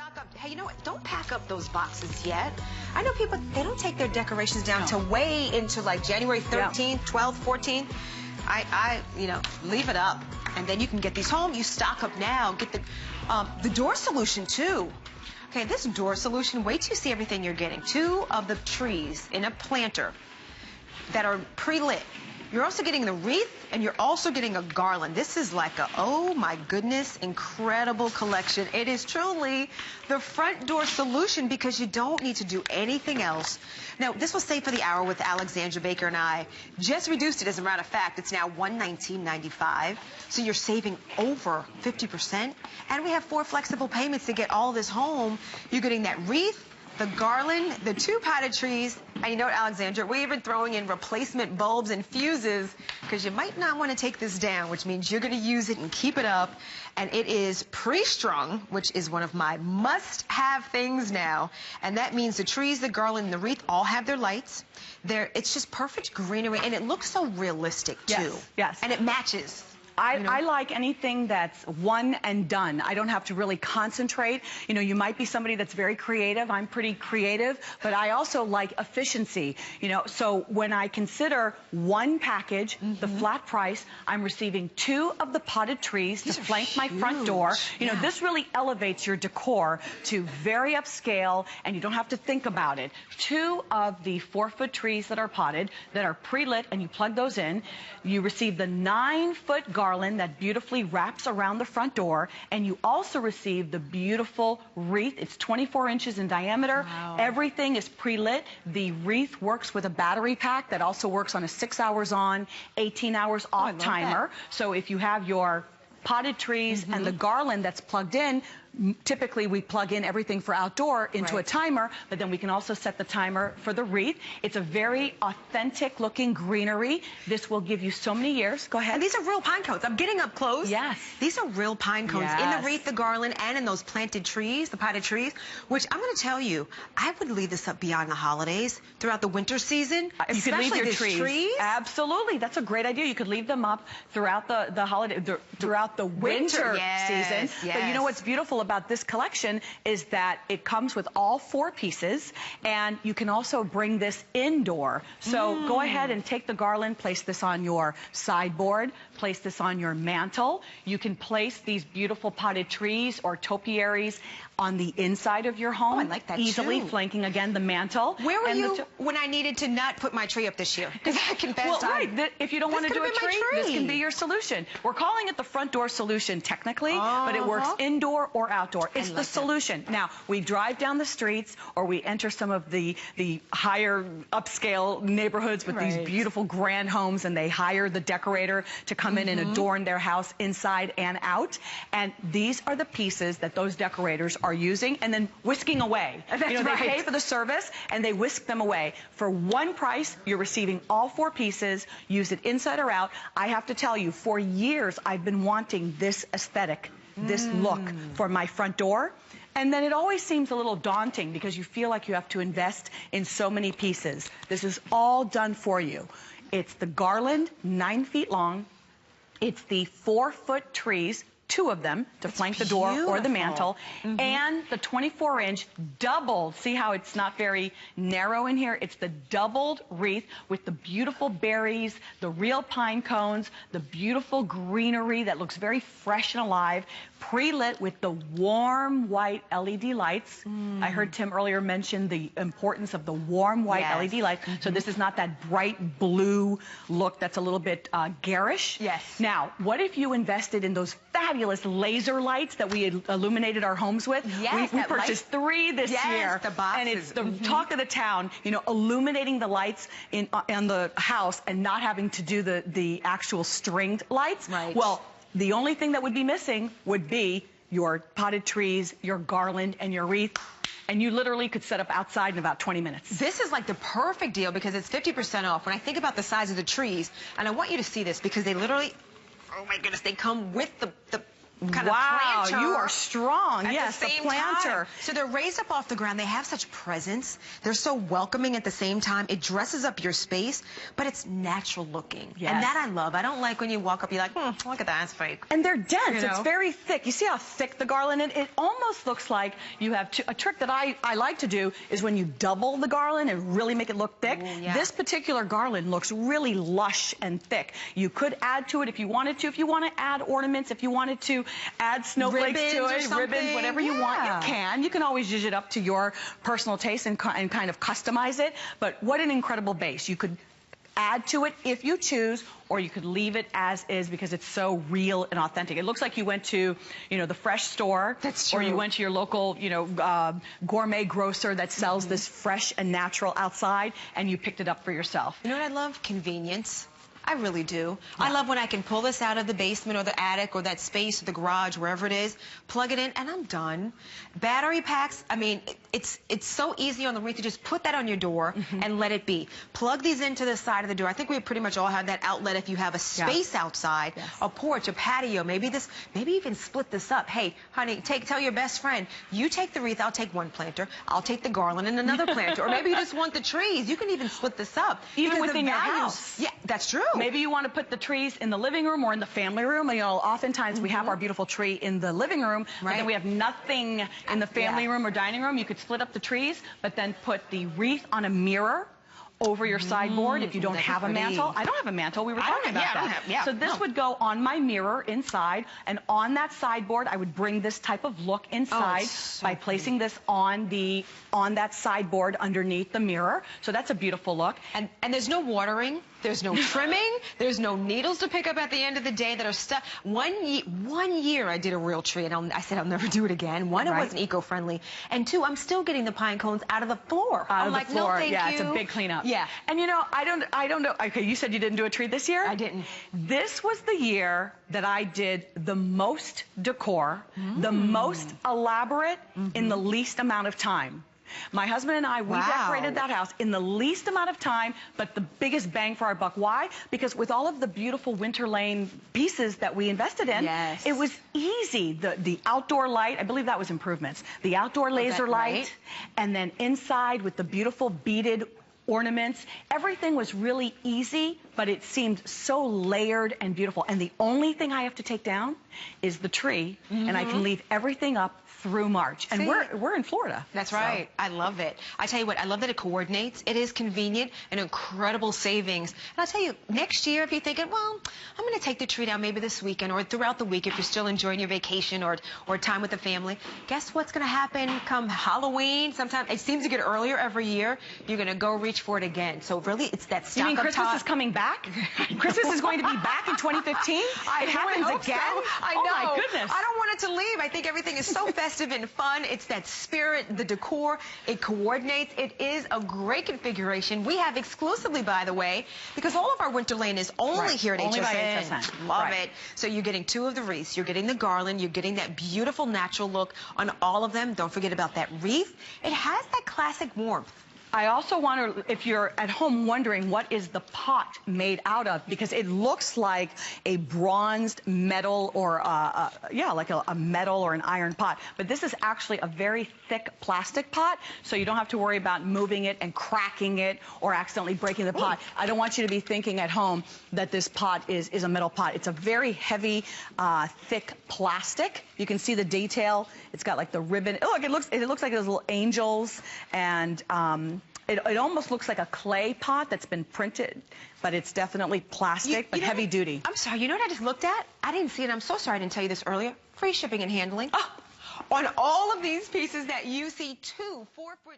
stock up. Hey, you know what? Don't pack up those boxes yet. I know people, they don't take their decorations down till way into like January 13th, 12th, 14th. You know, leave it up. And then you can get these home. You stock up now. Get the door solution, too. Okay, this door solution, wait till you see everything you're getting. 2 of the trees in a planter that are pre-lit. You're also getting the wreath, and you're also getting a garland. This is like a, oh my goodness, incredible collection. It is truly the front door solution because you don't need to do anything else. Now, this was Save for the Hour with Alexandra Baker and I. Just reduced it, as a matter of fact. It's now $119.95. So you're saving over 50%. And we have 4 flexible payments to get all this home. You're getting that wreath, the garland, the 2 potted trees, and you know what, Alexandra, we're even throwing in replacement bulbs and fuses because you might not want to take this down, which means you're going to use it and keep it up. And it is pre-strung, which is one of my must-have things now. And that means the trees, the garland, and the wreath all have their lights. It's just perfect greenery, and it looks so realistic, too. Yes, yes. And it matches. I like anything that's one and done. I don't have to really concentrate. You know, you might be somebody that's very creative. I'm pretty creative, but I also like efficiency. You know, so when I consider one package, the flat price, I'm receiving 2 of the potted trees to flank my front door. You know, this really elevates your decor to very upscale, and you don't have to think about it. 2 of the 4-foot trees that are potted, that are pre-lit, and you plug those in. You receive the 9-foot garland that beautifully wraps around the front door, and you also receive the beautiful wreath. It's 24 inches in diameter. Wow. Everything is pre-lit. The wreath works with a battery pack that also works on a 6 hours on, 18 hours off timer. So if you have your potted trees and the garland that's plugged in, typically we plug in everything for outdoor into a timer, but then we can also set the timer for the wreath. It's a very authentic looking greenery. This will give you so many years. Go ahead. And these are real pine cones. I'm getting up close. Yes. These are real pine cones in the wreath, the garland, and in those planted trees, the potted trees, which I'm going to tell you, I would leave this up beyond the holidays, throughout the winter season. You could leave your trees. Absolutely. That's a great idea. You could leave them up throughout the holiday, throughout the winter season. But you know what's beautiful about this collection is that it comes with all 4 pieces, and you can also bring this indoor. So go ahead and take the garland, place this on your sideboard, place this on your mantle. You can place these beautiful potted trees or topiaries on the inside of your home. Oh, I like that easily too. Flanking again the mantle. Where were you when I needed to not put my tree up this year? Because I confess, if you don't want to do a tree, this can be your solution. We're calling it the front door solution technically, but it works indoor or outdoor. It's the solution. Now, we drive down the streets or we enter some of the higher upscale neighborhoods with these beautiful grand homes, and they hire the decorator to come in and adorn their house inside and out. And these are the pieces that those decorators are using and then whisking away. You know, they pay for the service and they whisk them away. For one price, you're receiving all 4 pieces. Use it inside or out. I have to tell you, for years, I've been wanting this aesthetic, this look for my front door. And then it always seems a little daunting because you feel like you have to invest in so many pieces. This is all done for you. It's the garland, 9 feet long. It's the 4-foot trees, 2 of them to flank the door or the mantle, and the 24-inch doubled. See how it's not very narrow in here? It's the doubled wreath with the beautiful berries, the real pine cones, the beautiful greenery that looks very fresh and alive, pre-lit with the warm white LED lights. I heard Tim earlier mention the importance of the warm white LED lights. So this is not that bright blue look that's a little bit garish. Now, what if you invested in those fabulous laser lights that we had illuminated our homes with? We purchased 3 this year. And it's the talk of the town, you know, illuminating the lights on the house and not having to do the actual stringed lights. Well, the only thing that would be missing would be your potted trees, your garland, and your wreath. And you literally could set up outside in about 20 minutes. This is like the perfect deal because it's 50% off. When I think about the size of the trees, and I want you to see this because they literally, oh my goodness, they come with the kind of planter. You are strong. Yes, the planter. Time. So they're raised up off the ground. They have such presence. They're so welcoming at the same time. It dresses up your space, but it's natural looking. Yes. And that I love. I don't like when you walk up, you're like, look at that, it's fake. And they're dense. You know? It's very thick. You see how thick the garland is? It almost looks like you have a trick that I like to do is when you double the garland and really make it look thick. Ooh, yeah. This particular garland looks really lush and thick. You could add to it if you wanted to. If you want to add ornaments, if you wanted to add snowflakes to it, ribbons, whatever you want, you can. You can always zhuzh it up to your personal taste and kind of customize it. But what an incredible base. You could add to it if you choose, or you could leave it as is because it's so real and authentic. It looks like you went to, the fresh store. That's true. Or you went to your local, gourmet grocer that sells this fresh and natural outside, and you picked it up for yourself. You know what I love? Convenience. I really do. Yeah. I love when I can pull this out of the basement or the attic or that space or the garage, wherever it is, plug it in, and I'm done. Battery packs, I mean, it's so easy on the Wreath to just put that on your door and let it be. Plug these into the side of the door. I think we pretty much all have that outlet if you have a space outside, a porch, a patio, maybe even split this up. Hey, honey, tell your best friend, you take the Wreath, I'll take one planter, I'll take the garland and another planter, or maybe you just want the trees. You can even split this up. Even within your house. Yeah, that's true. Maybe you want to put the trees in the living room or in the family room. Oftentimes we have our beautiful tree in the living room, but then we have nothing in the family room or dining room. You could split up the trees, but then put the Wreath on a mirror over your sideboard if you don't have a mantle. I don't have a mantle. We were talking about that. So this would go on my mirror inside, and on that sideboard, I would bring this type of look inside by placing this on that sideboard underneath the mirror. So that's a beautiful look. And there's no watering. There's no trimming. There's no needles to pick up at the end of the day that are stuck. One year I did a real tree, and I said I'll never do it again. One, it wasn't eco-friendly, and two, I'm still getting the pine cones out of the floor. I'm like, no, thank you. It's a big cleanup. Yeah. And I don't know. Okay, you said you didn't do a tree this year? I didn't. This was the year that I did the most decor, the most elaborate in the least amount of time. My husband and I, we decorated that house in the least amount of time, but the biggest bang for our buck. Why? Because with all of the beautiful Winter Lane pieces that we invested in, it was easy. The outdoor light, I believe that was improvements. The outdoor laser light, and then inside with the beautiful beaded ornaments. Everything was really easy, but it seemed so layered and beautiful. And the only thing I have to take down is the tree, and I can leave everything up through March. And we're in Florida. That's right. I love it. I tell you what, I love that it coordinates. It is convenient and incredible savings. And I'll tell you, next year, if you're thinking, well, I'm going to take the tree down maybe this weekend or throughout the week if you're still enjoying your vacation or time with the family, guess what's going to happen come Halloween? Sometimes it seems to get earlier every year. You're going to go reach for it again. So really, it's that stock. You mean Christmas is coming back? Christmas is going to be back in 2015? It happens again? I know. Oh, my goodness. I don't want it to leave. I think everything is so festive and fun. It's that spirit, the decor. It coordinates. It is a great configuration. We have exclusively, by the way, because all of our Winter Lane is only here at only HSN. By HSN. Love it. So you're getting two of the wreaths. You're getting the garland. You're getting that beautiful natural look on all of them. Don't forget about that wreath. It has that classic warmth. I also want to, if you're at home wondering what is the pot made out of, because it looks like a bronzed metal or, like a metal or an iron pot. But this is actually a very thick plastic pot, so you don't have to worry about moving it and cracking it or accidentally breaking the pot. I don't want you to be thinking at home that this pot is a metal pot. It's a very heavy, thick plastic. You can see the detail. It's got like the ribbon. Oh, look, it looks like those little angels, and it almost looks like a clay pot that's been printed, but it's definitely plastic, but heavy duty. I'm sorry, you know what I just looked at? I didn't see it. I'm so sorry I didn't tell you this earlier. Free shipping and handling. On all of these pieces that you see, 2 4-foot